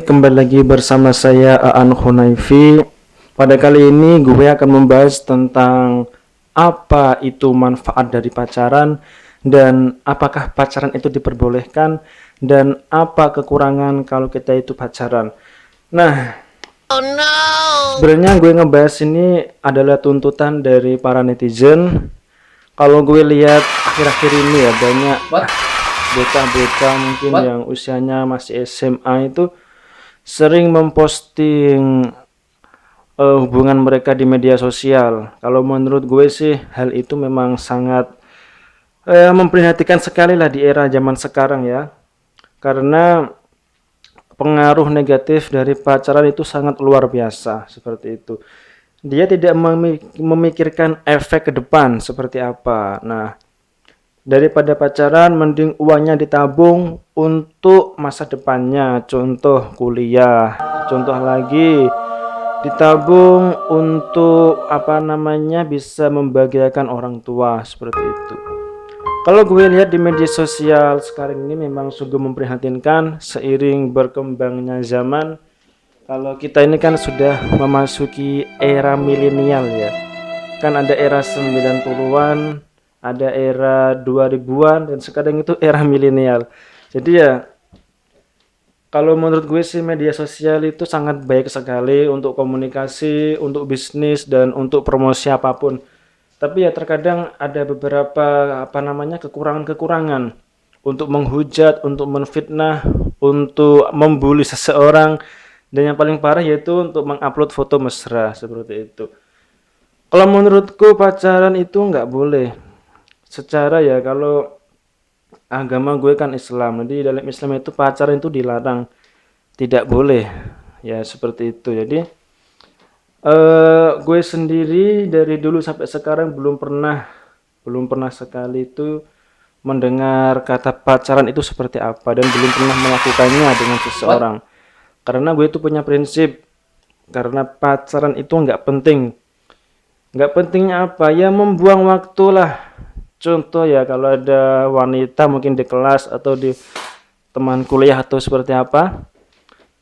kembali lagi bersama saya Aan Hunaifi. Pada kali ini gue akan membahas tentang apa itu manfaat dari pacaran dan apakah pacaran itu diperbolehkan dan apa kekurangan kalau kita itu pacaran. Nah, sebenarnya gue ngebahas ini adalah tuntutan dari para netizen. Kalau gue lihat akhir-akhir ini ya banyak bocah-bocah mungkin yang usianya masih SMA itu sering memposting hubungan mereka di media sosial. Kalau menurut gue sih hal itu memang sangat memprihatinkan sekali lah di era zaman sekarang ya. Karena pengaruh negatif dari pacaran itu sangat luar biasa seperti itu. Dia tidak memikirkan efek ke depan seperti apa. Nah, daripada pacaran mending uangnya ditabung untuk masa depannya, contoh kuliah, contoh lagi ditabung untuk bisa membahagiakan orang tua seperti itu. Kalau gue lihat di media sosial sekarang ini memang sungguh memprihatinkan seiring berkembangnya zaman. Kalau kita ini kan sudah memasuki era milenial ya. Kan ada era 90-an, ada era 2000-an, dan sekarang itu era milenial. Jadi ya, kalau menurut gue sih media sosial itu sangat baik sekali untuk komunikasi, untuk bisnis, dan untuk promosi apapun. Tapi ya terkadang ada beberapa kekurangan-kekurangan untuk menghujat, untuk menfitnah, untuk membuli seseorang, dan yang paling parah yaitu untuk mengupload foto mesra seperti itu. Kalau menurutku pacaran itu nggak boleh. Secara ya kalau agama gue kan Islam, jadi dalam Islam itu pacaran itu dilarang, tidak boleh ya seperti itu. Jadi gue sendiri dari dulu sampai sekarang belum pernah sekali itu mendengar kata pacaran itu seperti apa dan belum pernah melakukannya dengan seseorang. Karena gue itu punya prinsip, karena pacaran itu nggak penting. Nggak pentingnya apa ya, membuang waktu lah. Contoh ya, kalau ada wanita mungkin di kelas atau di teman kuliah atau seperti apa,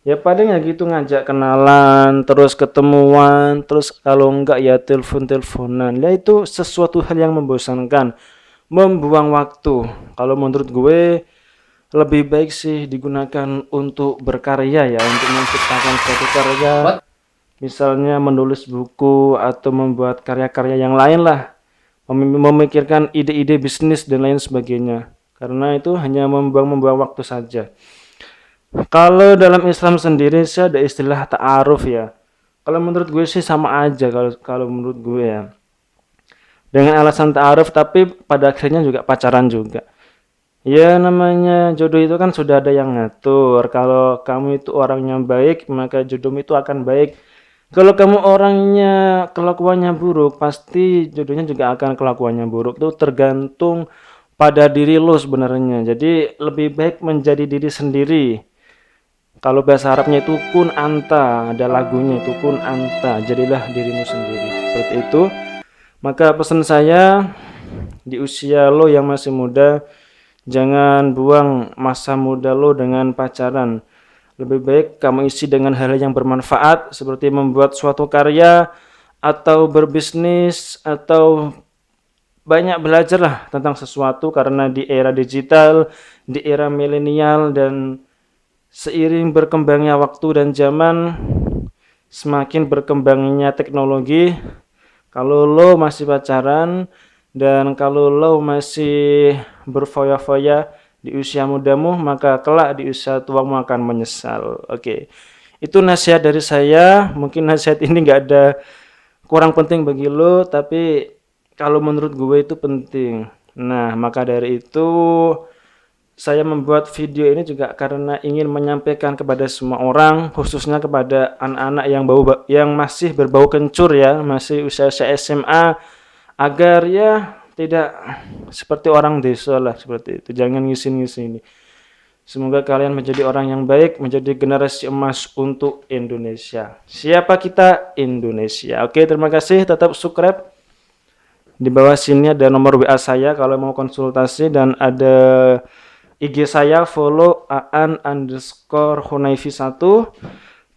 ya paling ya gitu ngajak kenalan, terus ketemuan, terus kalau enggak ya telepon-teleponan. Ya itu sesuatu hal yang membosankan, membuang waktu. Kalau menurut gue lebih baik sih digunakan untuk berkarya ya, untuk menciptakan suatu karya. Misalnya menulis buku atau membuat karya-karya yang lain lah, memikirkan ide-ide bisnis dan lain sebagainya, karena itu hanya membuang waktu saja. Kalau dalam Islam sendiri sih ada istilah ta'aruf ya. Kalau menurut gue sih sama aja, kalau menurut gue ya, dengan alasan ta'aruf tapi pada akhirnya juga pacaran juga. Ya namanya jodoh itu kan sudah ada yang ngatur. Kalau kamu itu orangnya baik, maka jodohmu itu akan baik. Kalau kamu orangnya kelakuannya buruk, pasti jodohnya juga akan kelakuannya buruk. Itu tergantung pada diri lo sebenarnya. Jadi lebih baik menjadi diri sendiri. Kalau bahasa Arabnya itu kun anta, ada lagunya itu kun anta, jadilah dirimu sendiri. Seperti itu. Maka pesan saya di usia lo yang masih muda, jangan buang masa muda lo dengan pacaran. Lebih baik kamu isi dengan hal yang bermanfaat seperti membuat suatu karya atau berbisnis atau banyak belajar lah tentang sesuatu, karena di era digital, di era milenial, dan seiring berkembangnya waktu dan zaman, semakin berkembangnya teknologi, kalau lo masih pacaran dan kalau lo masih berfoya-foya di usia mudamu, maka kelak di usia tuamu akan menyesal. Oke. Itu nasihat dari saya. Mungkin nasihat ini nggak ada kurang penting bagi lo, tapi kalau menurut gue itu penting. Nah, maka dari itu saya membuat video ini juga karena ingin menyampaikan kepada semua orang, khususnya kepada anak-anak yang masih berbau kencur ya, masih usia-usia SMA, agar ya tidak seperti orang desa lah seperti itu. Jangan ngisin-ngisin. Semoga kalian menjadi orang yang baik, menjadi generasi emas untuk Indonesia. Siapa kita? Indonesia. Oke, terima kasih. Tetap subscribe. Di bawah sini ada nomor WA saya kalau mau konsultasi, dan ada IG saya follow aan_hunaifi1.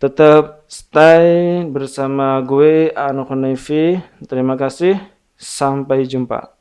Tetap stay bersama gue Aan Hunaifi. Terima kasih. Sampai jumpa.